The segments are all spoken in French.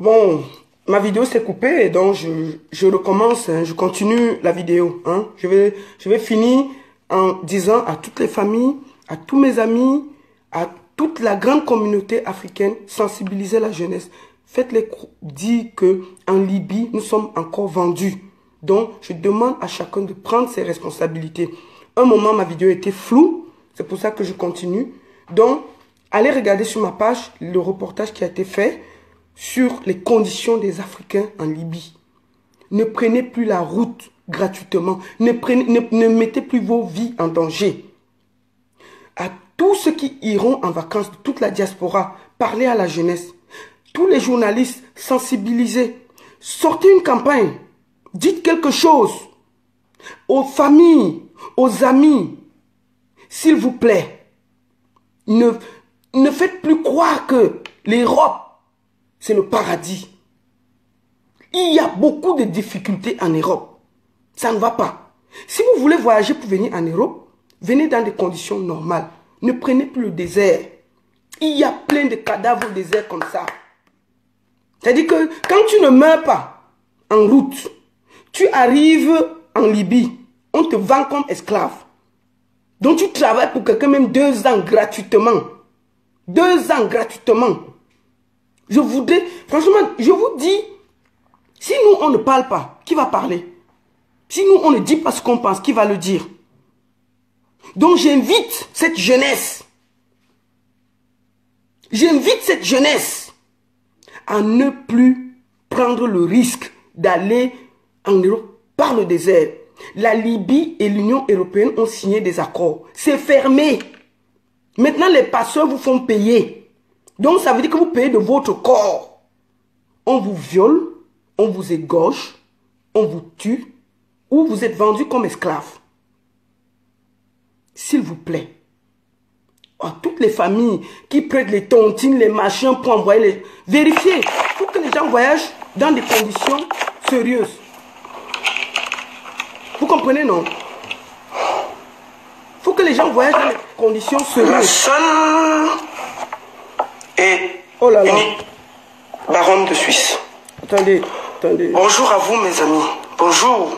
Bon, ma vidéo s'est coupée, donc je recommence, hein, je continue la vidéo. Hein. Je vais finir en disant à toutes les familles, à tous mes amis, à toute la grande communauté africaine, sensibiliser la jeunesse. Faites-les dire qu'en Libye, nous sommes encore vendus. Donc, je demande à chacun de prendre ses responsabilités. Un moment, ma vidéo était floue, c'est pour ça que je continue. Donc, allez regarder sur ma page le reportage qui a été fait sur les conditions des Africains en Libye. Ne prenez plus la route gratuitement. Ne mettez plus vos vies en danger. À tous ceux qui iront en vacances, de toute la diaspora, parlez à la jeunesse. Tous les journalistes, sensibilisez. Sortez une campagne. Dites quelque chose aux familles, aux amis. S'il vous plaît, ne faites plus croire que l'Europe, c'est le paradis. Il y a beaucoup de difficultés en Europe. Ça ne va pas. Si vous voulez voyager pour venir en Europe, venez dans des conditions normales. Ne prenez plus le désert. Il y a plein de cadavres au désert comme ça. C'est-à-dire que quand tu ne meurs pas en route, tu arrives en Libye, on te vend comme esclave. Donc tu travailles pour quelqu'un même 2 ans gratuitement. 2 ans gratuitement. Franchement, je vous dis, si nous on ne parle pas, qui va parler? Si nous on ne dit pas ce qu'on pense, qui va le dire? Donc j'invite cette jeunesse. J'invite cette jeunesse à ne plus prendre le risque d'aller en Europe par le désert. La Libye et l'Union européenne ont signé des accords. C'est fermé. Maintenant, les passeurs vous font payer. Donc, ça veut dire que vous payez de votre corps. On vous viole, on vous égorge, on vous tue, ou vous êtes vendu comme esclave. S'il vous plaît. Oh, toutes les familles qui prêtent les tontines, les machins pour envoyer les... Vérifiez. Il faut que les gens voyagent dans des conditions sérieuses. Vous comprenez, non? Il faut que les gens voyagent dans des conditions sérieuses. La seule et oh là là. unique baronne de Suisse. Attendez. Bonjour à vous, mes amis. Bonjour.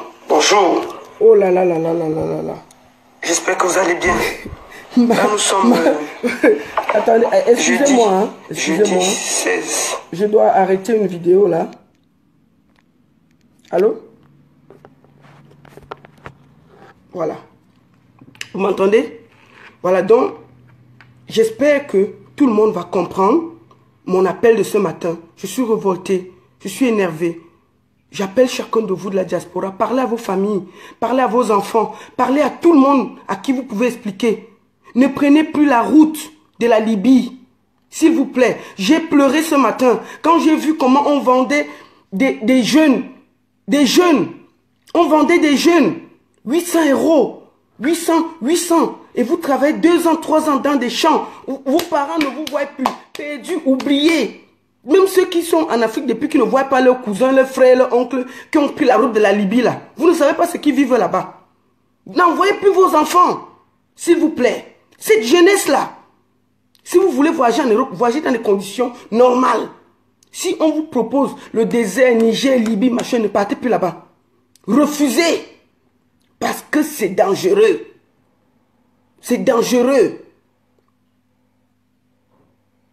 Oh là là là là là là là là. J'espère que vous allez bien. Là, nous sommes... Attendez, excusez-moi. Hein, jeudi 16. Je dois arrêter une vidéo, là. Allô? Voilà. Vous m'entendez? Voilà, donc, j'espère que tout le monde va comprendre mon appel de ce matin. Je suis révolté, je suis énervé. J'appelle chacun de vous de la diaspora. Parlez à vos familles, parlez à vos enfants, parlez à tout le monde à qui vous pouvez expliquer. Ne prenez plus la route de la Libye. S'il vous plaît, j'ai pleuré ce matin quand j'ai vu comment on vendait des jeunes. Des jeunes. On vendait des jeunes. 800 €. 800. Et vous travaillez 2 ans, 3 ans dans des champs où vos parents ne vous voient plus. Perdus, oubliés. Même ceux qui sont en Afrique depuis qu'ils ne voient pas leurs cousins, leurs frères, leurs oncles, qui ont pris la route de la Libye là. Vous ne savez pas ce qu'ils vivent là-bas. N'envoyez plus vos enfants. S'il vous plaît. Cette jeunesse-là. Si vous voulez voyager en Europe, voyagez dans des conditions normales. Si on vous propose le désert, Niger, Libye, machin, ne partez plus là-bas. Refusez. Parce que c'est dangereux. C'est dangereux.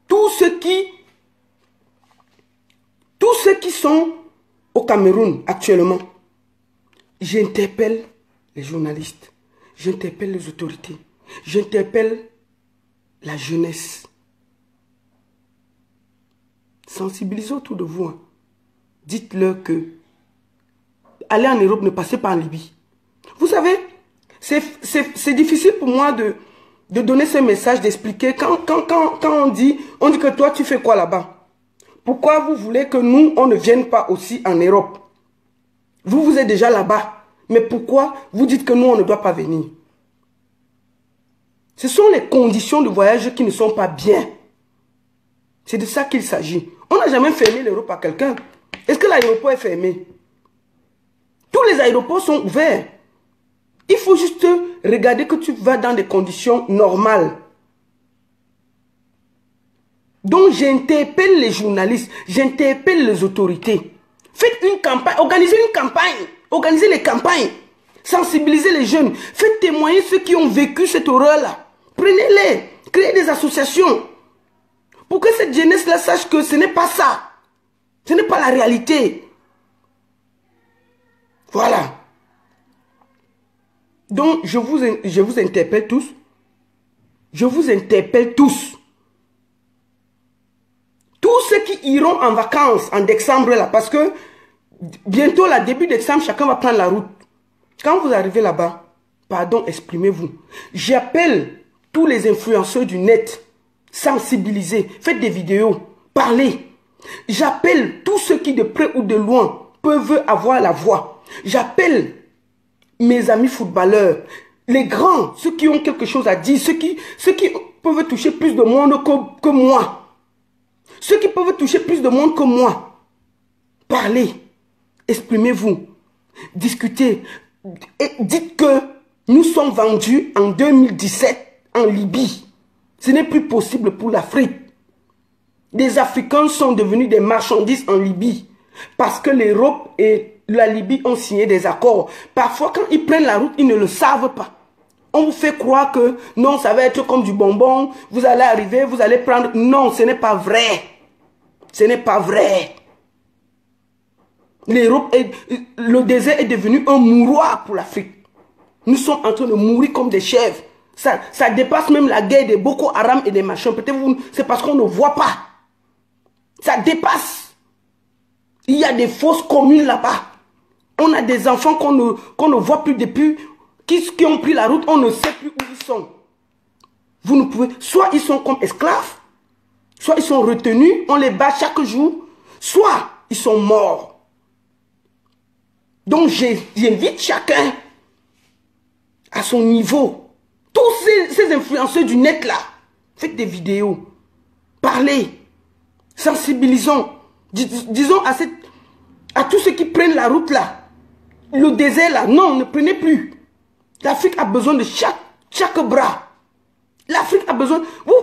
Tous ceux qui sont au Cameroun actuellement, j'interpelle les journalistes, j'interpelle les autorités, j'interpelle la jeunesse. Sensibilisez autour de vous. Hein. Dites-leur que aller en Europe, ne passez pas en Libye. Vous savez, c'est difficile pour moi de donner ce message, d'expliquer. Quand on dit que toi, tu fais quoi là-bas? Pourquoi vous voulez que nous, on ne vienne pas aussi en Europe? Vous êtes déjà là-bas. Mais pourquoi vous dites que nous, on ne doit pas venir? Ce sont les conditions de voyage qui ne sont pas bien. C'est de ça qu'il s'agit. On n'a jamais fermé l'Europe à quelqu'un. Est-ce que l'aéroport est fermé? Tous les aéroports sont ouverts. Il faut juste regarder que tu vas dans des conditions normales. Donc j'interpelle les journalistes, j'interpelle les autorités. Faites une campagne, organisez les campagnes, sensibilisez les jeunes, faites témoigner ceux qui ont vécu cette horreur-là. Prenez-les, créez des associations pour que cette jeunesse-là sache que ce n'est pas ça. Ce n'est pas la réalité. Voilà. Donc, je vous interpelle tous. Je vous interpelle tous. Tous ceux qui iront en vacances en décembre, là, parce que bientôt, là, début décembre, chacun va prendre la route. Quand vous arrivez là-bas, pardon, exprimez-vous. J'appelle tous les influenceurs du net, sensibilisez, faites des vidéos, parlez. J'appelle tous ceux qui, de près ou de loin, peuvent avoir la voix. J'appelle mes amis footballeurs, les grands, ceux qui ont quelque chose à dire, ceux qui peuvent toucher plus de monde que moi. Ceux qui peuvent toucher plus de monde que moi. Parlez, exprimez-vous, discutez. Et dites que nous sommes vendus en 2017 en Libye. Ce n'est plus possible pour l'Afrique. Les Africains sont devenus des marchandises en Libye parce que l'Europe et la Libye ont signé des accords. Parfois, quand ils prennent la route, ils ne le savent pas. On vous fait croire que non, ça va être comme du bonbon. Vous allez arriver, vous allez prendre... Non, ce n'est pas vrai. Ce n'est pas vrai. L'Europe, le désert est devenu un mouroir pour l'Afrique. Nous sommes en train de mourir comme des chèvres. Ça dépasse même la guerre des Boko Haram et des machins. Peut-être c'est parce qu'on ne voit pas. Ça dépasse. Il y a des fosses communes là-bas. On a des enfants qu'on ne voit plus depuis, qui ont pris la route, on ne sait plus où ils sont. Vous ne pouvez, soit ils sont comme esclaves, soit ils sont retenus, on les bat chaque jour, soit ils sont morts. Donc j'invite chacun à son niveau. Tous ces influenceurs du net là, faites des vidéos, parlez, sensibilisons, disons à tous ceux qui prennent la route là, le désert là, non, ne prenez plus. L'Afrique a besoin de chaque bras. L'Afrique a besoin... Vous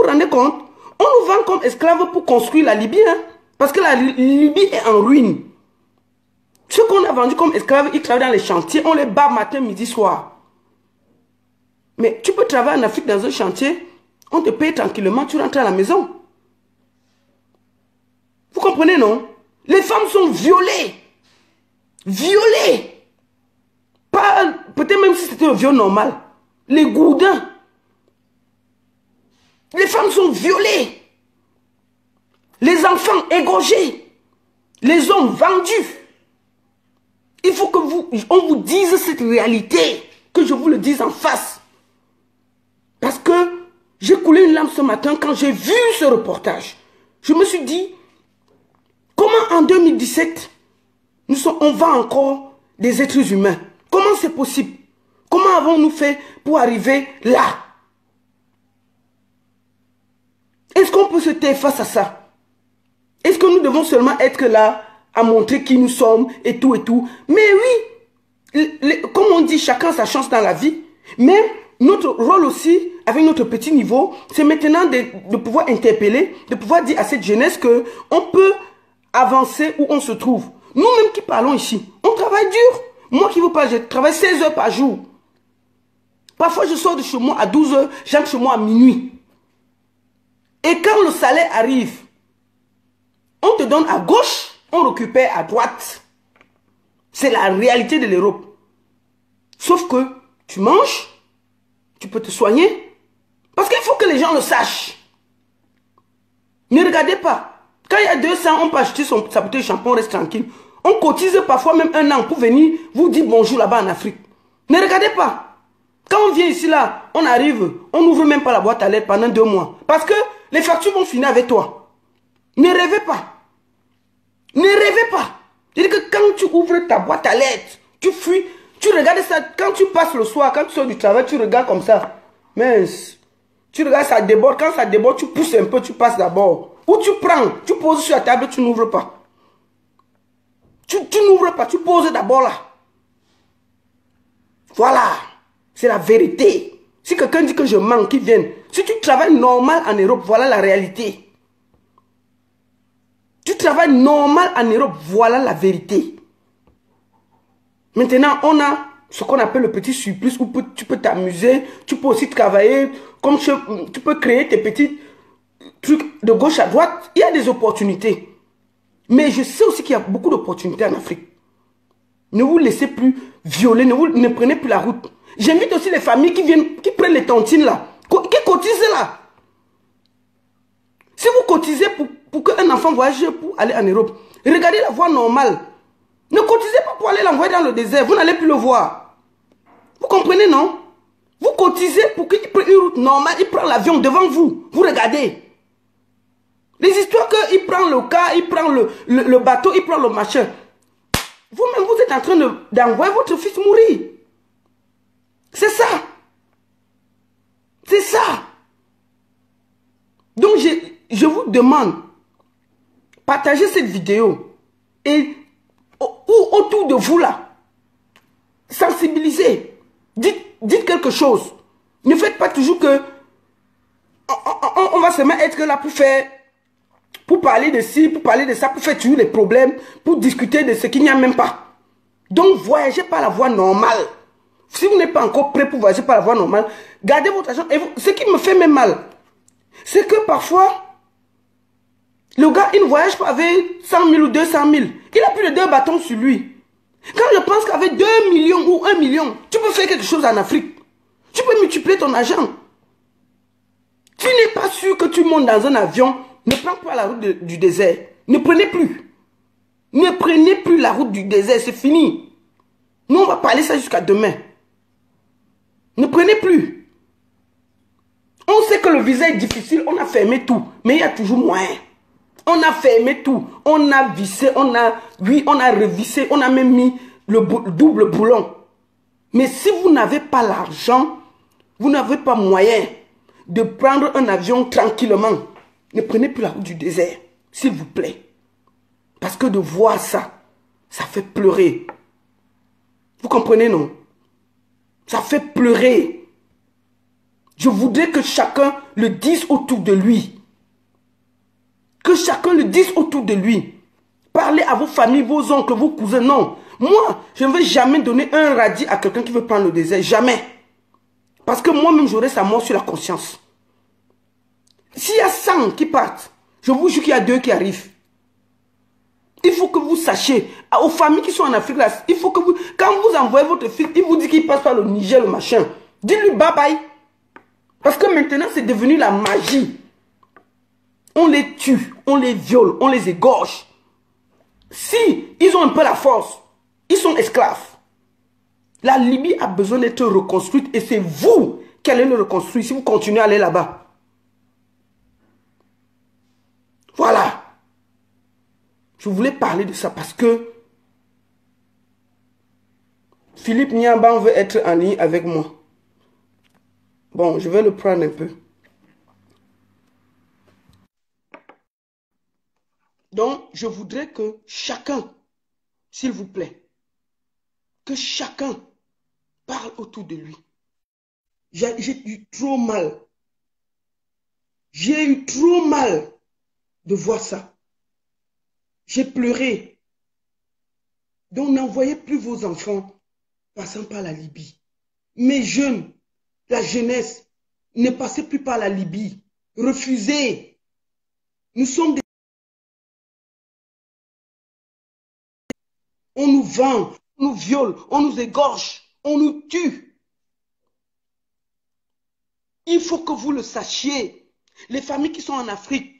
rendez compte? On nous vend comme esclaves pour construire la Libye. Hein? Parce que la Libye est en ruine. Ceux qu'on a vendus comme esclaves, ils travaillent dans les chantiers. On les bat matin, midi, soir. Mais tu peux travailler en Afrique dans un chantier. On te paye tranquillement, tu rentres à la maison. Vous comprenez, non? Les femmes sont violées. Violées. Peut-être même si c'était un viol normal. Les gourdins. Les femmes sont violées. Les enfants égorgés. Les hommes vendus. Il faut que on vous dise cette réalité. Que je vous le dise en face. Parce que j'ai coulé une larme ce matin quand j'ai vu ce reportage. Je me suis dit, comment en 2017, on vend encore des êtres humains? Comment c'est possible? Comment avons-nous fait pour arriver là? Est-ce qu'on peut se taire face à ça? Est-ce que nous devons seulement être là à montrer qui nous sommes et tout et tout? Mais oui, comme on dit, chacun sa chance dans la vie. Mais notre rôle aussi, avec notre petit niveau, c'est maintenant de pouvoir interpeller, de pouvoir dire à cette jeunesse qu'on peut avancer où on se trouve. Nous-mêmes qui parlons ici, on travaille dur. Moi qui vous parle, je travaille 16 heures par jour. Parfois, je sors de chez moi à 12 heures, j'entre chez moi à minuit. Et quand le salaire arrive, on te donne à gauche, on récupère à droite. C'est la réalité de l'Europe. Sauf que tu manges, tu peux te soigner. Parce qu'il faut que les gens le sachent. Ne regardez pas. Quand il y a 200, on peut acheter sa bouteille de shampoing, on reste tranquille. On cotise parfois même 1 an pour venir vous dire bonjour là-bas en Afrique. Ne regardez pas. Quand on vient ici là, on arrive, on n'ouvre même pas la boîte à lettres pendant 2 mois. Parce que les factures vont finir avec toi. Ne rêvez pas. Ne rêvez pas. C'est-à-dire que quand tu ouvres ta boîte à lettres, tu fuis, tu regardes ça. Quand tu passes le soir, quand tu sors du travail, tu regardes comme ça. Mais tu regardes, ça déborde. Quand ça déborde, tu pousses un peu, tu passes d'abord. Ou tu prends, tu poses sur la table, tu n'ouvres pas. Tu n'ouvres pas, tu poses d'abord là. Voilà. C'est la vérité. Si quelqu'un dit que je manque, qu'il vienne. Si tu travailles normal en Europe, voilà la réalité. Tu travailles normal en Europe, voilà la vérité. Maintenant, on a ce qu'on appelle le petit surplus où tu peux t'amuser, tu peux aussi travailler, comme tu peux créer tes petits trucs de gauche à droite. Il y a des opportunités. Mais je sais aussi qu'il y a beaucoup d'opportunités en Afrique. Ne vous laissez plus violer, ne prenez plus la route. J'invite aussi les familles qui prennent les tontines là, qui cotisent là. Si vous cotisez pour qu'un enfant voyage pour aller en Europe, regardez la voie normale. Ne cotisez pas pour aller l'envoyer dans le désert, vous n'allez plus le voir. Vous comprenez, non? Vous cotisez pour qu'il prenne une route normale, il prend l'avion devant vous. Vous regardez. Les histoires qu'il prend le car, il prend le bateau, il prend le machin. Vous-même, vous êtes en train d'envoyer votre fils mourir. C'est ça. C'est ça. Donc, je vous demande, partagez cette vidéo et autour de vous là, sensibilisez. Dites quelque chose. Ne faites pas toujours que on va seulement être là pour parler de ci, pour parler de ça, pour faire toujours les problèmes, pour discuter de ce qu'il n'y a même pas. Donc, voyagez par la voie normale. Si vous n'êtes pas encore prêt pour voyager par la voie normale, gardez votre argent. Et ce qui me fait même mal, c'est que parfois, le gars, il ne voyage pas avec 100 000 ou 200 000. Il a plus de 2 bâtons sur lui. Quand je pense qu'avec 2 millions ou 1 million, tu peux faire quelque chose en Afrique. Tu peux multiplier ton argent. Tu n'es pas sûr que tu montes dans un avion. Ne prends pas la route du désert. Ne prenez plus. Ne prenez plus la route du désert. C'est fini. Nous, on va parler ça jusqu'à demain. Ne prenez plus. On sait que le visa est difficile. On a fermé tout. Mais il y a toujours moyen. On a fermé tout. On a vissé. On a revissé. On a même mis le double boulon. Mais si vous n'avez pas l'argent, vous n'avez pas moyen de prendre un avion tranquillement. Ne prenez plus la route du désert, s'il vous plaît. Parce que de voir ça, ça fait pleurer. Vous comprenez, non? Ça fait pleurer. Je voudrais que chacun le dise autour de lui. Que chacun le dise autour de lui. Parlez à vos familles, vos oncles, vos cousins. Non. Moi, je ne vais jamais donner un radis à quelqu'un qui veut prendre le désert. Jamais. Parce que moi-même, j'aurai sa mort sur la conscience. S'il y a 100 qui partent, je vous jure qu'il y a 2 qui arrivent. Il faut que vous sachiez, aux familles qui sont en Afrique, là, il faut que vous, quand vous envoyez votre fils, il vous dit qu'il passe par le Niger, le machin. Dites-lui bye bye. Parce que maintenant, c'est devenu la magie. On les tue, on les viole, on les égorge. Si ils ont un peu la force, ils sont esclaves. La Libye a besoin d'être reconstruite et c'est vous qui allez le reconstruire si vous continuez à aller là-bas. Voilà. Je voulais parler de ça parce que Philippe Niamban veut être en ligne avec moi. Bon, je vais le prendre un peu. Donc, je voudrais que chacun, s'il vous plaît, que chacun parle autour de lui. J'ai eu trop mal. J'ai eu trop mal de voir ça. J'ai pleuré. Donc, n'envoyez plus vos enfants passant par la Libye. Mes jeunes, la jeunesse, ne passez plus par la Libye. Refusez. Nous sommes des... On nous vend, on nous viole, on nous égorge, on nous tue. Il faut que vous le sachiez. Les familles qui sont en Afrique,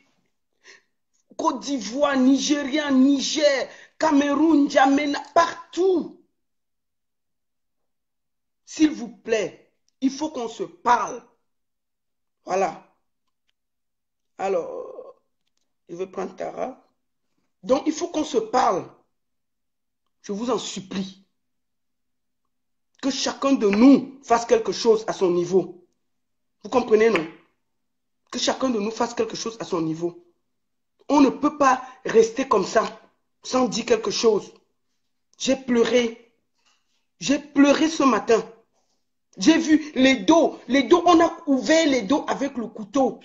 Côte d'Ivoire, Nigeria, Niger, Cameroun, Djamena, partout. S'il vous plaît, il faut qu'on se parle. Voilà. Alors, je vais prendre Tara. Donc, il faut qu'on se parle. Je vous en supplie. Que chacun de nous fasse quelque chose à son niveau. Vous comprenez, non? Que chacun de nous fasse quelque chose à son niveau. On ne peut pas rester comme ça, sans dire quelque chose. J'ai pleuré. J'ai pleuré ce matin. J'ai vu les dos. Les dos, on a ouvert les dos avec le couteau.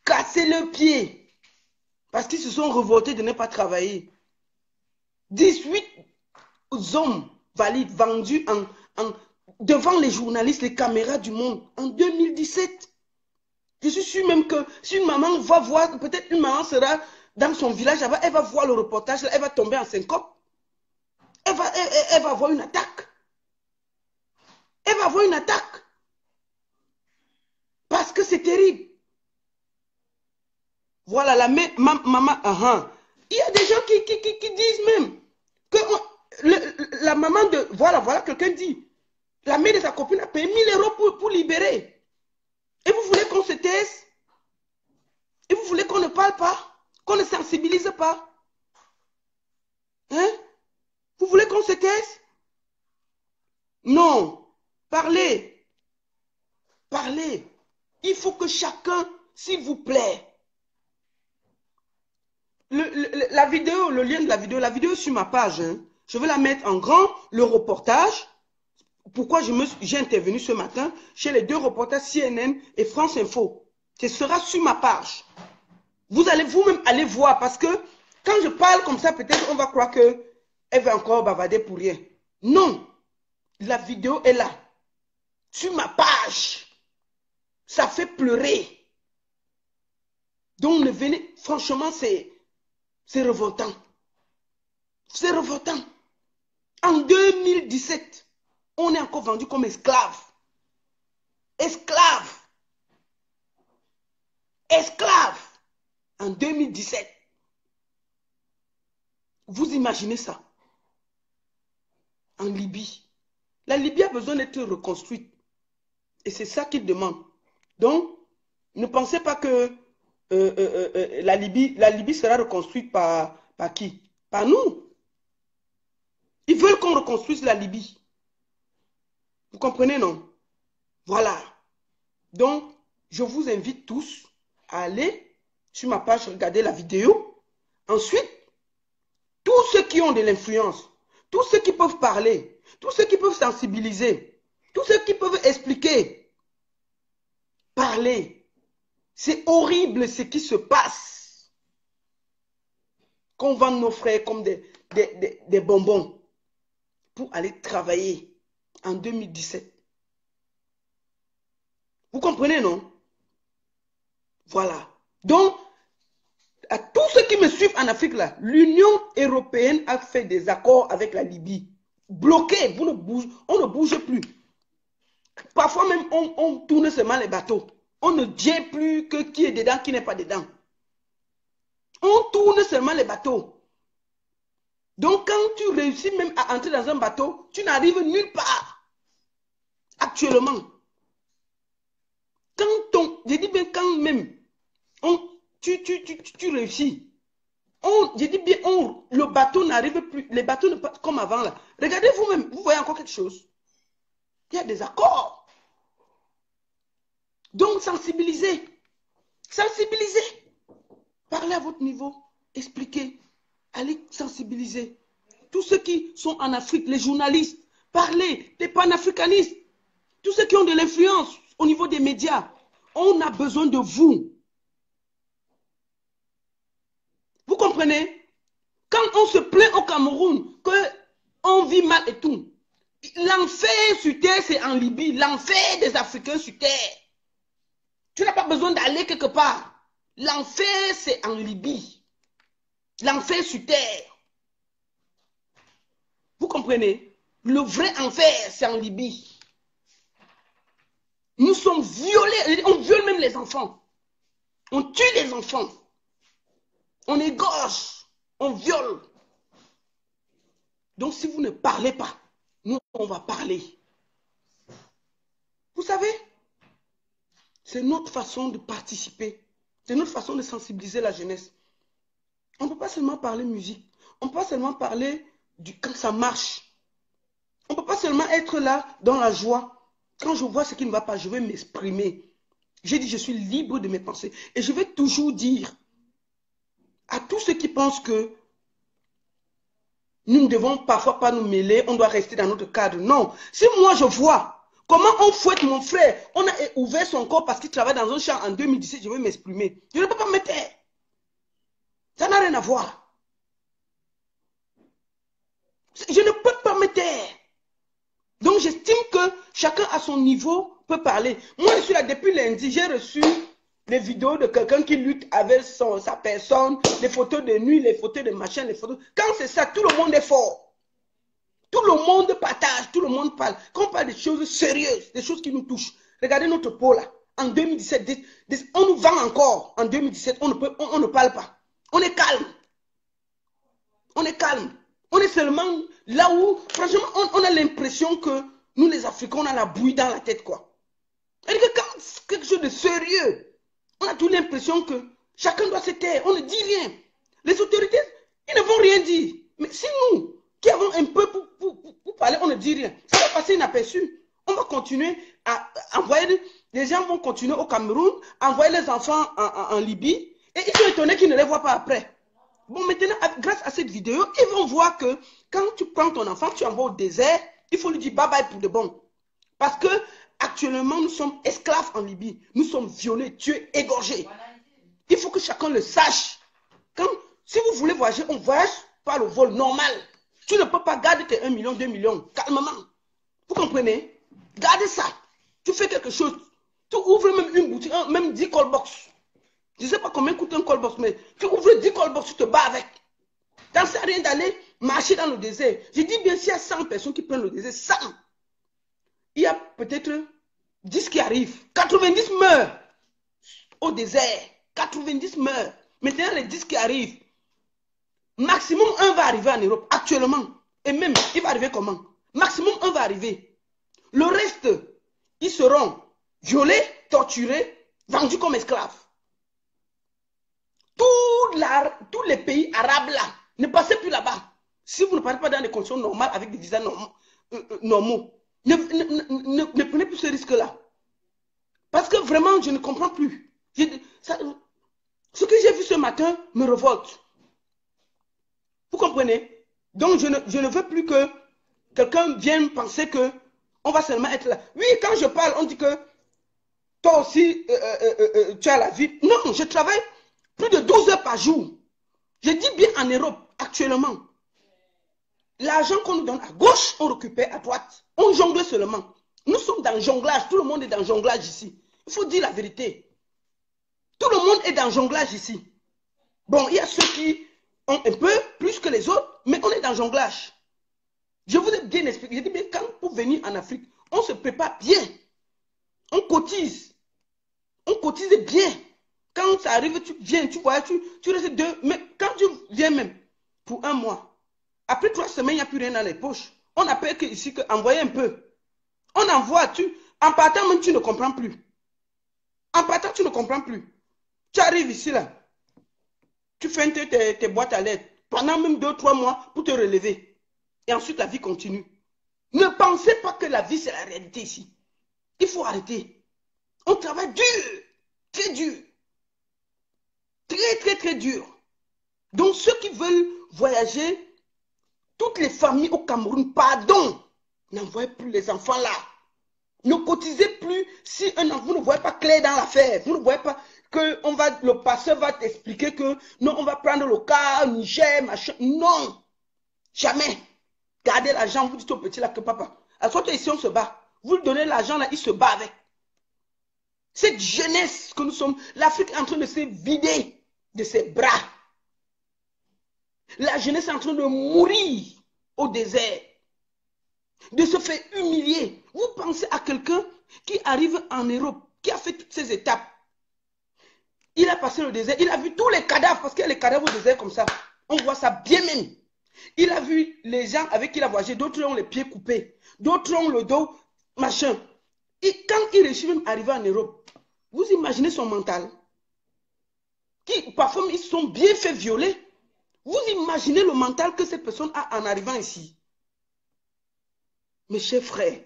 Cassé le pied. Parce qu'ils se sont révoltés de ne pas travailler. 18 hommes valides vendus devant les journalistes, les caméras du monde en 2017. Je suis sûr même que si une maman va voir, peut-être une maman sera dans son village, elle va voir le reportage, elle va tomber en syncope. Elle va avoir une attaque. Elle va avoir une attaque. Parce que c'est terrible. Voilà, la maman, il y a des gens qui disent même que la maman de... Voilà, quelqu'un dit. La mère de sa copine a payé 1000 € pour libérer. Et vous voulez qu'on se taise? Et vous voulez qu'on ne parle pas? Qu'on ne sensibilise pas? Hein? Vous voulez qu'on se taise? Non. Parlez. Parlez. Il faut que chacun, s'il vous plaît. La vidéo, le lien de la vidéo est sur ma page. Hein. Je vais la mettre en grand, le reportage. Pourquoi j'ai intervenu ce matin chez les deux reporters CNN et France Info. Ce sera sur ma page. Vous allez vous-même aller voir parce que quand je parle comme ça, peut-être on va croire qu'elle va encore bavarder pour rien. Non. La vidéo est là. Sur ma page. Ça fait pleurer. Donc ne venez, franchement, c'est révoltant. C'est révoltant. En 2017, on est encore vendu comme esclaves. Esclaves. Esclaves. En 2017. Vous imaginez ça? En Libye. La Libye a besoin d'être reconstruite. Et c'est ça qu'ils demandent. Donc, ne pensez pas que la Libye sera reconstruite par qui? Par nous. Ils veulent qu'on reconstruise la Libye. Vous comprenez, non? Voilà. Donc, je vous invite tous à aller sur ma page, regarder la vidéo. Ensuite, tous ceux qui ont de l'influence, tous ceux qui peuvent parler, tous ceux qui peuvent sensibiliser, tous ceux qui peuvent expliquer, parler. C'est horrible ce qui se passe. Qu'on vend nos frères comme des bonbons pour aller travailler en 2017. Vous comprenez, non? Voilà. Donc, à tous ceux qui me suivent en Afrique, là, l'Union européenne a fait des accords avec la Libye. Bloqué, on ne bouge plus. Parfois même, on tourne seulement les bateaux. On ne dit plus que qui est dedans, qui n'est pas dedans. On tourne seulement les bateaux. Donc, quand tu réussis même à entrer dans un bateau, tu n'arrives nulle part. Actuellement. Je dis bien quand même, tu réussis. Je dis bien, le bateau n'arrive plus. Les bateaux ne passent comme avant là. Regardez vous-même, vous voyez encore quelque chose. Il y a des accords. Donc, sensibilisez. Sensibilisez. Parlez à votre niveau. Expliquez. Allez sensibiliser. Tous ceux qui sont en Afrique, les journalistes, parlez, les panafricanistes, tous ceux qui ont de l'influence au niveau des médias. On a besoin de vous. Vous comprenez? Quand on se plaint au Cameroun, qu'on vit mal et tout, l'enfer sur terre, c'est en Libye. L'enfer des Africains sur terre. Tu n'as pas besoin d'aller quelque part. L'enfer, c'est en Libye. L'enfer sur terre. Vous comprenez? Le vrai enfer, c'est en Libye. Nous sommes violés. On viole même les enfants. On tue les enfants. On égorge. On viole. Donc si vous ne parlez pas, nous, on va parler. Vous savez, c'est notre façon de participer. C'est notre façon de sensibiliser la jeunesse. On ne peut pas seulement parler musique. On ne peut pas seulement parler quand ça marche. On ne peut pas seulement être là dans la joie. Quand je vois ce qui ne va pas, je vais m'exprimer. J'ai dit, je suis libre de mes pensées. Et je vais toujours dire à tous ceux qui pensent que nous ne devons parfois pas nous mêler, on doit rester dans notre cadre. Non. Si moi je vois Comment on fouette mon frère? On a ouvert son corps parce qu'il travaille dans un champ en 2017. Je vais m'exprimer. Je ne peux pas me taire. Ça n'a rien à voir. Je ne peux pas me taire. Donc j'estime que chacun à son niveau peut parler. Moi je suis là depuis lundi. J'ai reçu les vidéos de quelqu'un qui lutte avec sa personne, les photos de nuit, les photos de machin, les photos. Quand c'est ça, tout le monde est fort. Tout le monde partage, tout le monde parle. Quand on parle des choses sérieuses, des choses qui nous touchent. Regardez notre peau là. En 2017, on nous vend encore. En 2017, on ne parle pas. On est calme. On est calme. On est seulement là où, franchement, on a l'impression que nous les Africains, on a la bouillie dans la tête, quoi. C'est-à-dire que quand c'est quelque chose de sérieux, on a toute l'impression que chacun doit se taire. On ne dit rien. Les autorités, ils ne vont rien dire. Mais si nous, qui avons un peu pour parler, on ne dit rien. Ça va passer inaperçu. On va continuer à envoyer, les gens vont continuer au Cameroun, envoyer les enfants en Libye, et ils sont étonnés qu'ils ne les voient pas après. Bon, maintenant, grâce à cette vidéo, ils vont voir que quand tu prends ton enfant, tu envoies au désert, il faut lui dire bye bye pour de bon. Parce que actuellement, nous sommes esclaves en Libye. Nous sommes violés, tués, égorgés. Il faut que chacun le sache. Si vous voulez voyager, on voyage par le vol normal. Tu ne peux pas garder tes 1 million, 2 millions, calmement. Vous comprenez? Gardez ça. Tu fais quelque chose. Tu ouvres même une boutique, même 10 call box. Je ne sais pas combien coûte un call box, mais tu ouvres 10 call box, tu te bats avec. Ça ne sert à rien d'aller marcher dans le désert. Je dis bien, s'il y a 100 personnes qui prennent le désert, 100. Il y a peut-être 10 qui arrivent. 90 meurent au désert. 90 meurent. Maintenant, les 10 qui arrivent, maximum 1 va arriver en Europe, actuellement. Et même, il va arriver comment? Maximum 1 va arriver. Le reste, ils seront violés, torturés, vendus comme esclaves. Tous les pays arabes là, ne passez plus là-bas. Si vous ne partez pas dans des conditions normales, avec des visas normaux, ne prenez plus ce risque-là. Parce que vraiment, je ne comprends plus. Ce que j'ai vu ce matin me révolte. Vous comprenez? Donc, je ne veux plus que quelqu'un vienne penser que on va seulement être là. Oui, quand je parle, on dit que toi aussi, tu as la vie. Non, je travaille plus de 12 heures par jour. Je dis bien en Europe, actuellement. L'argent qu'on nous donne à gauche, on récupère à droite. On jongle seulement. Nous sommes dans le jonglage. Tout le monde est dans le jonglage ici. Il faut dire la vérité. Tout le monde est dans le jonglage ici. Bon, il y a ceux qui ont un peu plus que les autres, mais on est dans le jonglage. Je vous ai bien expliqué. Je dis bien, quand pour venir en Afrique, on se prépare bien. On cotise. On cotise bien. Quand ça arrive, tu viens, tu vois, tu restes 2. Mais quand tu viens même pour 1 mois, après 3 semaines, il n'y a plus rien dans les poches. On appelle que ici que envoyer un peu. On envoie, en partant même, tu ne comprends plus. En partant, tu ne comprends plus. Tu arrives ici, là. Tu fais tes boîtes à lettres pendant même 2-3 mois pour te relever. Et ensuite, la vie continue. Ne pensez pas que la vie, c'est la réalité ici. Il faut arrêter. On travaille dur. Très dur. Très, très, très dur. Donc, ceux qui veulent voyager, toutes les familles au Cameroun, pardon, n'envoyez plus les enfants là. Ne cotisez plus si un enfant, vous ne voyez pas clair dans l'affaire. Vous ne voyez pas que le passeur va t'expliquer que non, on va prendre le cas, Niger, machin. Non, jamais. Gardez l'argent, vous dites au petit là que papa, à soit ici on se bat. Vous lui donnez l'argent là, il se bat avec. Cette jeunesse que nous sommes, l'Afrique est en train de se vider de ses bras. La jeunesse est en train de mourir au désert, de se faire humilier. Vous pensez à quelqu'un qui arrive en Europe, qui a fait toutes ces étapes. Il a passé le désert, il a vu tous les cadavres, parce qu'il y a les cadavres au désert comme ça. On voit ça bien même. Il a vu les gens avec qui il a voyagé, d'autres ont les pieds coupés, d'autres ont le dos, machin. Et quand il réussit même à arriver en Europe, vous imaginez son mental, qui parfois ils sont bien fait violer. Vous imaginez le mental que cette personne a en arrivant ici. Mes chers frères,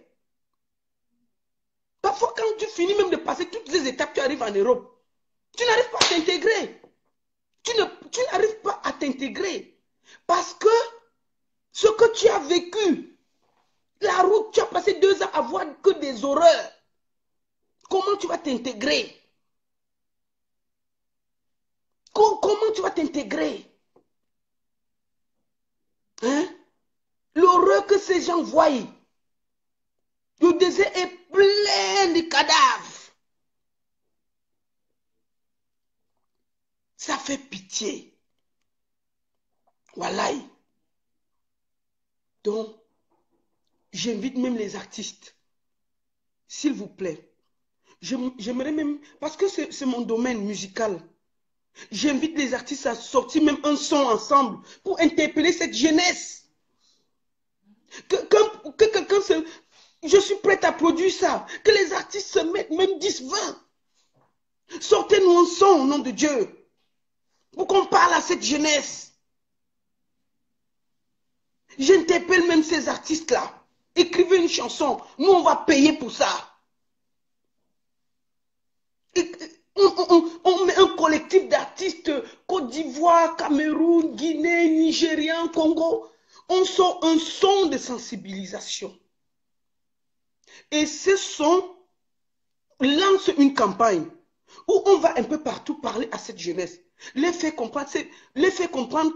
parfois quand tu finis même de passer toutes les étapes, tu arrives en Europe, tu n'arrives pas à t'intégrer. Tu n'arrives pas à t'intégrer. Parce que ce que tu as vécu, la route, tu as passé 2 ans à voir que des horreurs. Comment tu vas t'intégrer? Comment tu vas t'intégrer? Hein? L'horreur que ces gens voient. Le désert est plein de cadavres. Ça fait pitié. Voilà. Donc, j'invite même les artistes. S'il vous plaît. J'aimerais même, parce que c'est mon domaine musical. J'invite les artistes à sortir même un son ensemble pour interpeller cette jeunesse. Que quelqu'un se... Je suis prête à produire ça. Que les artistes se mettent même 10, 20. Sortez-nous un son au nom de Dieu. Pour qu'on parle à cette jeunesse. J'interpelle même ces artistes-là. Écrivez une chanson. Nous, on va payer pour ça. On met un collectif d'artistes, Côte d'Ivoire, Cameroun, Guinée, Nigérian, Congo. On sort un son de sensibilisation. Et ce son lance une campagne où on va un peu partout parler à cette jeunesse. Les faire comprendre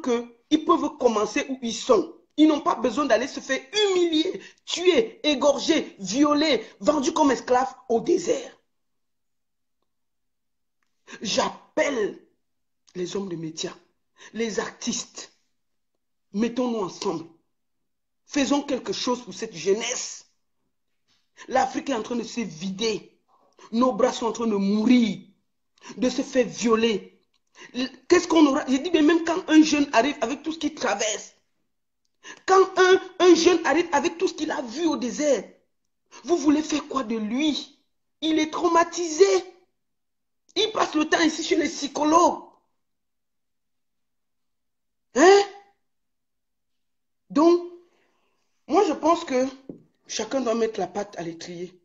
qu'ils peuvent commencer où ils sont. Ils n'ont pas besoin d'aller se faire humilier, tuer, égorger, violer, vendus comme esclaves au désert. J'appelle les hommes de médias, les artistes. Mettons-nous ensemble. Faisons quelque chose pour cette jeunesse. L'Afrique est en train de se vider. Nos bras sont en train de mourir, de se faire violer. Qu'est-ce qu'on aura? J'ai dit, mais même quand un jeune arrive avec tout ce qu'il traverse, quand un jeune arrive avec tout ce qu'il a vu au désert, vous voulez faire quoi de lui? Il est traumatisé. Il passe le temps ici chez les psychologues. Hein? Donc, moi je pense que chacun doit mettre la patte à l'étrier.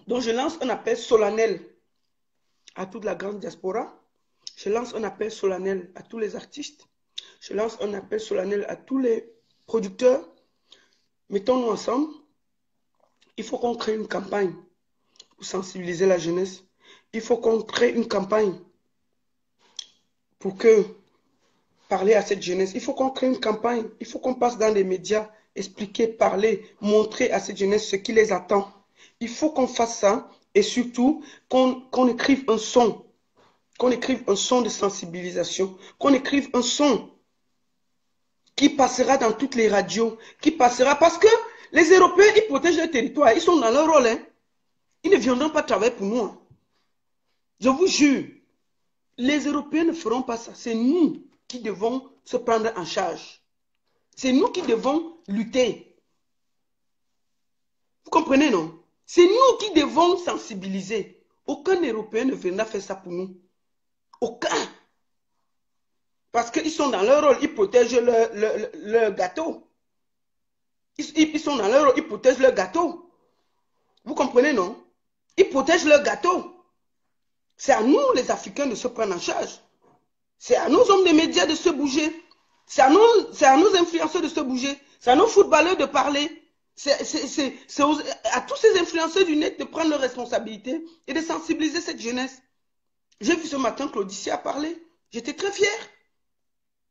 Donc je lance un appel solennel à toute la grande diaspora. Je lance un appel solennel à tous les artistes. Je lance un appel solennel à tous les producteurs. Mettons-nous ensemble. Il faut qu'on crée une campagne pour sensibiliser la jeunesse. Il faut qu'on crée une campagne pour parler à cette jeunesse. Il faut qu'on crée une campagne. Il faut qu'on passe dans les médias, expliquer, parler, montrer à cette jeunesse ce qui les attend. Il faut qu'on fasse ça et surtout qu'on écrive un son. Qu'on écrive un son de sensibilisation. Qu'on écrive un son qui passera dans toutes les radios. Qui passera parce que les Européens, ils protègent leur territoire. Ils sont dans leur rôle. Hein. Ils ne viendront pas travailler pour nous. Hein. Je vous jure. Les Européens ne feront pas ça. C'est nous qui devons se prendre en charge. C'est nous qui devons lutter. Vous comprenez, non? C'est nous qui devons sensibiliser. Aucun Européen ne viendra faire ça pour nous. Aucun. Parce qu'ils sont dans leur rôle, ils protègent leur gâteau. Ils sont dans leur rôle, ils protègent leur gâteau. Vous comprenez, non? Ils protègent leur gâteau. C'est à nous, les Africains, de se prendre en charge. C'est à nos hommes des médias de se bouger. C'est à nos influenceurs de se bouger. C'est à nos footballeurs de parler. C'est à tous ces influenceurs du net de prendre leurs responsabilités et de sensibiliser cette jeunesse. J'ai vu ce matin Claudicia a parlé. J'étais très fière.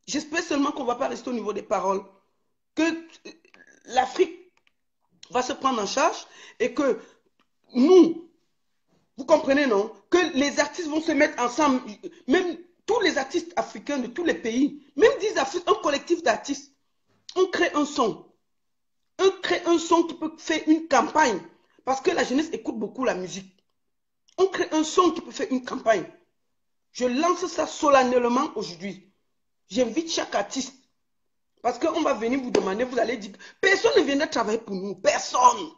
J'espère seulement qu'on ne va pas rester au niveau des paroles. Que l'Afrique va se prendre en charge et que nous, vous comprenez, non? Que les artistes vont se mettre ensemble, même tous les artistes africains de tous les pays, même 10 Afriques, un collectif d'artistes, on crée un son. On crée un son qui peut faire une campagne. Parce que la jeunesse écoute beaucoup la musique. On crée un son qui peut faire une campagne. Je lance ça solennellement aujourd'hui. J'invite chaque artiste. Parce qu'on va venir vous demander, vous allez dire, personne ne viendra travailler pour nous. Personne.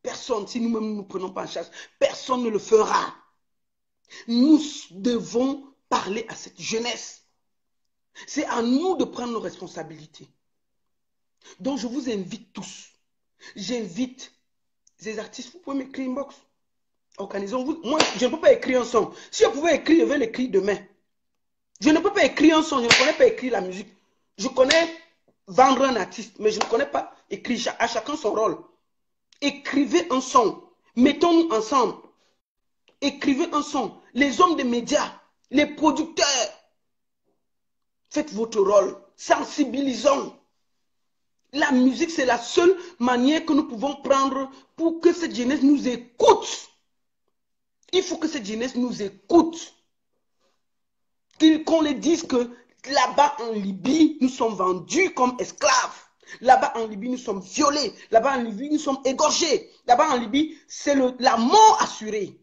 Personne. Si nous-mêmes ne nous prenons pas en charge, personne ne le fera. Nous devons parler à cette jeunesse. C'est à nous de prendre nos responsabilités. Donc je vous invite tous. J'invite ces artistes, vous pouvez m'écrire inbox. Organisons-vous. Moi, je ne peux pas écrire un son. Si je pouvais écrire, je vais l'écrire demain. Je ne peux pas écrire un son, je ne connais pas écrire la musique. Je connais vendre un artiste, mais je ne connais pas. Écrit à chacun son rôle. Écrivez un son. Mettons-nous ensemble. Écrivez un son. Les hommes des médias, les producteurs, faites votre rôle. Sensibilisons. La musique, c'est la seule manière que nous pouvons prendre pour que cette jeunesse nous écoute. Il faut que cette jeunesse nous écoute. Qu'on les dise que là-bas en Libye, nous sommes vendus comme esclaves. Là-bas en Libye, nous sommes violés. Là-bas en Libye, nous sommes égorgés. Là-bas en Libye, c'est la mort assurée.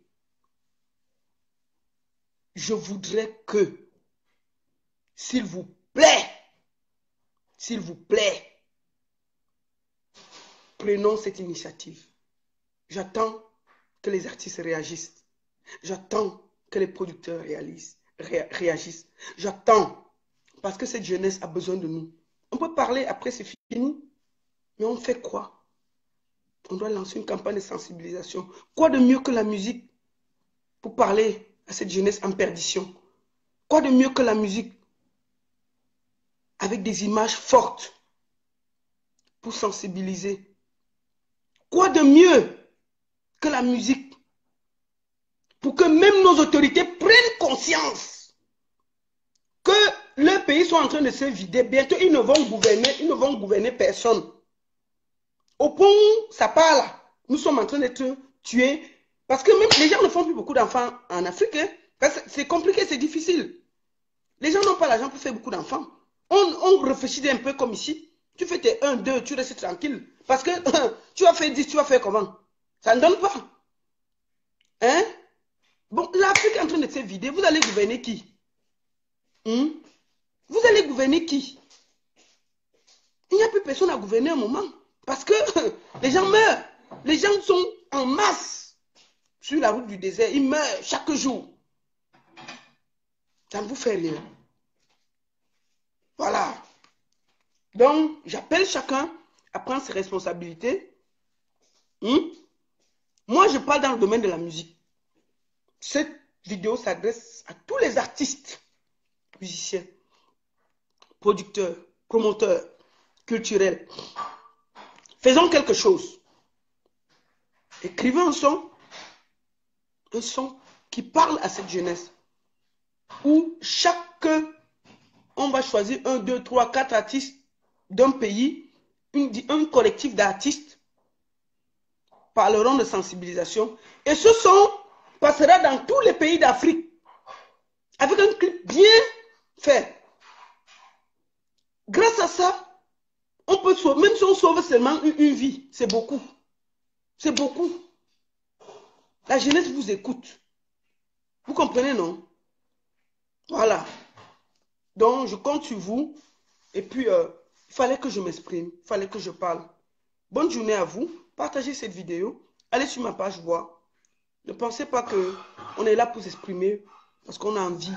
Je voudrais que, s'il vous plaît, prenons cette initiative. J'attends que les artistes réagissent. J'attends que les producteurs réagissent. J'attends, parce que cette jeunesse a besoin de nous. On peut parler, après c'est fini, mais on fait quoi? On doit lancer une campagne de sensibilisation. Quoi de mieux que la musique pour parler à cette jeunesse en perdition? Quoi de mieux que la musique avec des images fortes pour sensibiliser? Quoi de mieux que la musique pour que même nos autorités prennent conscience que leurs pays sont en train de se vider. Bientôt, ils ne vont gouverner personne. Au point où ça part là, nous sommes en train d'être tués. Parce que même les gens ne font plus beaucoup d'enfants en Afrique. Hein. C'est compliqué, c'est difficile. Les gens n'ont pas l'argent pour faire beaucoup d'enfants. On réfléchit un peu comme ici. Tu fais tes 1, 2, tu restes tranquille. Parce que tu vas faire 10, tu vas faire comment? Ça ne donne pas. Hein? Bon, l'Afrique est en train de se vider. Vous allez gouverner qui? Vous allez gouverner qui? Il n'y a plus personne à gouverner un moment. Parce que les gens meurent. Les gens sont en masse sur la route du désert. Ils meurent chaque jour. Ça ne vous fait rien. Voilà. Donc, j'appelle chacun à prendre ses responsabilités. Moi, je parle dans le domaine de la musique. Cette vidéo s'adresse à tous les artistes, musiciens, producteurs, promoteurs, culturels. Faisons quelque chose. Écrivez un son qui parle à cette jeunesse. Où on va choisir 1, 2, 3, 4 artistes d'un pays, un collectif d'artistes parleront de sensibilisation. Et ce son passera dans tous les pays d'Afrique avec un clip bien fait. Grâce à ça, on peut sauver, même si on sauve seulement une vie, c'est beaucoup. C'est beaucoup. La jeunesse vous écoute. Vous comprenez, non? Voilà. Donc, je compte sur vous. Et puis, il fallait que je m'exprime. Il fallait que je parle. Bonne journée à vous. Partagez cette vidéo. Allez sur ma page Voix. Ne pensez pas qu'on est là pour s'exprimer parce qu'on a envie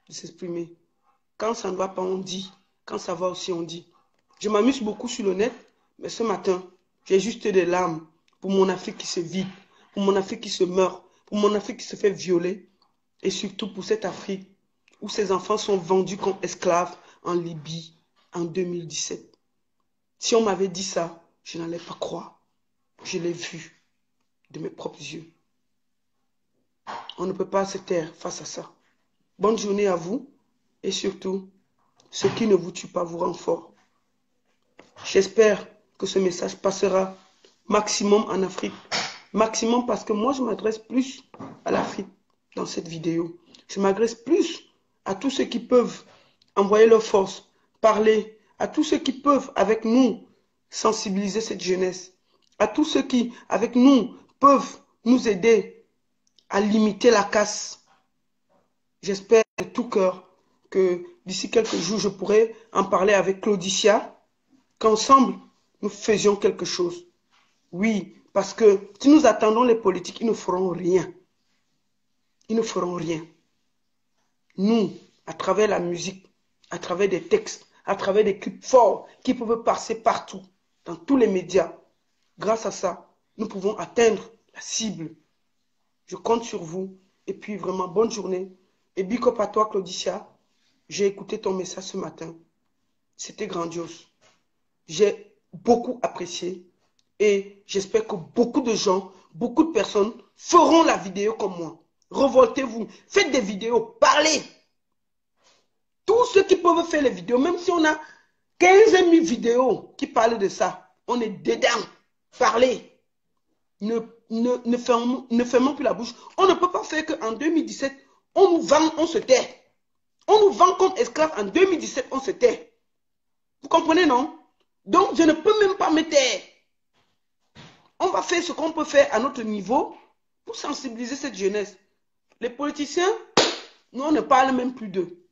de s'exprimer. Quand ça ne va pas, on dit. Quand ça va aussi, on dit. Je m'amuse beaucoup sur le net, mais ce matin, j'ai juste des larmes pour mon Afrique qui se vide, pour mon Afrique qui se meurt, pour mon Afrique qui se fait violer, et surtout pour cette Afrique où ces enfants sont vendus comme esclaves en Libye en 2017. Si on m'avait dit ça, je n'allais pas croire. Je l'ai vu de mes propres yeux. On ne peut pas se taire face à ça. Bonne journée à vous et surtout, ce qui ne vous tue pas vous rend fort. J'espère que ce message passera maximum en Afrique. Maximum parce que moi, je m'adresse plus à l'Afrique dans cette vidéo. Je m'adresse plus à tous ceux qui peuvent envoyer leur force, parler, à tous ceux qui peuvent, avec nous, sensibiliser cette jeunesse, à tous ceux qui, avec nous, peuvent nous aider à limiter la casse. J'espère de tout cœur que d'ici quelques jours, je pourrai en parler avec Claudicia, qu'ensemble, nous faisions quelque chose. Oui, parce que si nous attendons les politiques, ils ne feront rien. Ils ne feront rien. Nous, à travers la musique, à travers des textes, à travers des clips forts qui peuvent passer partout, dans tous les médias, grâce à ça, nous pouvons atteindre la cible. Je compte sur vous. Et puis vraiment, bonne journée. Et big up à toi, Claudicia. J'ai écouté ton message ce matin. C'était grandiose. J'ai beaucoup apprécié et j'espère que beaucoup de gens, beaucoup de personnes feront la vidéo comme moi. Revoltez-vous, faites des vidéos, parlez. Tous ceux qui peuvent faire les vidéos, même si on a 15 000 vidéos qui parlent de ça, on est dedans. Parlez. Ne fermons plus la bouche. On ne peut pas faire qu'en 2017, on nous vend, on se tait. On nous vend comme esclaves en 2017, on se tait. Vous comprenez, non? Donc, je ne peux même pas me taire. On va faire ce qu'on peut faire à notre niveau pour sensibiliser cette jeunesse. Les politiciens, nous, on ne parle même plus d'eux.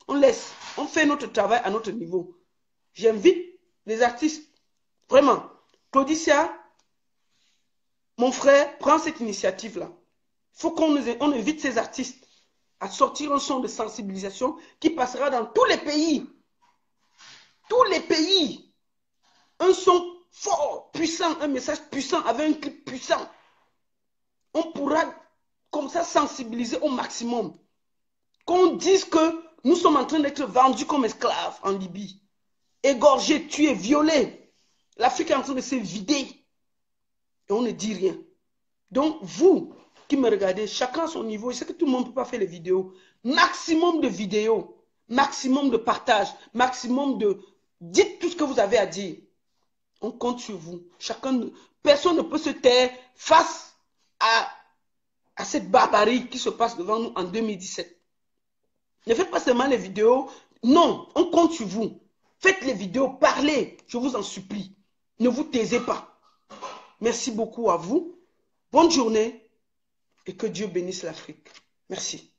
On laisse, on fait notre travail à notre niveau. J'invite les artistes, vraiment, Claudicia, mon frère, prends cette initiative-là. Il faut qu'on invite ces artistes à sortir un son de sensibilisation qui passera dans tous les pays. Tous les pays. Un son fort, puissant, un message puissant, avec un clip puissant. On pourra comme ça sensibiliser au maximum. Qu'on dise que nous sommes en train d'être vendus comme esclaves en Libye. Égorgés, tués, violés. L'Afrique est en train de se vider. Et on ne dit rien. Donc, vous qui me regardez, chacun à son niveau, je sais que tout le monde ne peut pas faire les vidéos. Maximum de vidéos, maximum de partage, maximum de... Dites tout ce que vous avez à dire. On compte sur vous. Personne ne peut se taire face à cette barbarie qui se passe devant nous en 2017. Ne faites pas seulement les vidéos. Non, on compte sur vous. Faites les vidéos, parlez, je vous en supplie. Ne vous taisez pas. Merci beaucoup à vous. Bonne journée et que Dieu bénisse l'Afrique. Merci.